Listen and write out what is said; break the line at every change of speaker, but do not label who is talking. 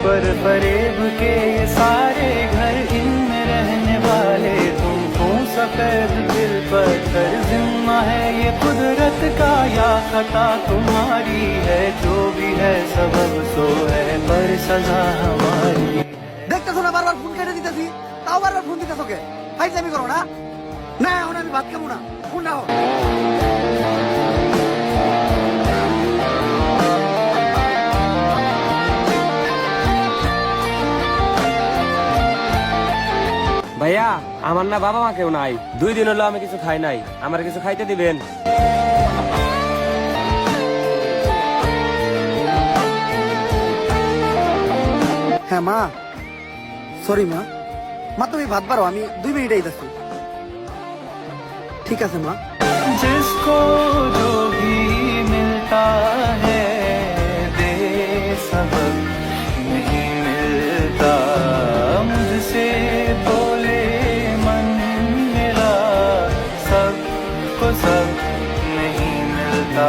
पर फरेब के ये सारे घर इनमें रहने वाले तुमको सफेद दिल पत्थर जिम्मा है ये कुदरत का या खता तुम्हारी है जो भी है सबब सो है पर सजा हमारी।
দেখতেছো না বারবার ফোন কেটে দিতেছি, তাও বারবার ফোন দিতেছো কে? ফাইজলামি করো না? না এখন আমি ভাত খাবো না, ফোন দাও।
ভাইয়া আমার না বাবা মা কেউ নাই, 2 দিন হলো আমি কিছু খাই নাই, আমার কিছু খাইতে দিবেন?
হ্যাঁ মা, সরি মা। মা তুমি ভাত বাড়ো, আমি 2 মিনিট আইতাছি। ঠিক আছে মা।
जिसको जो भी मिलता है दे सबक नहीं मिलता मुझसे बोले मन मिला सबको सब नहीं मिलता।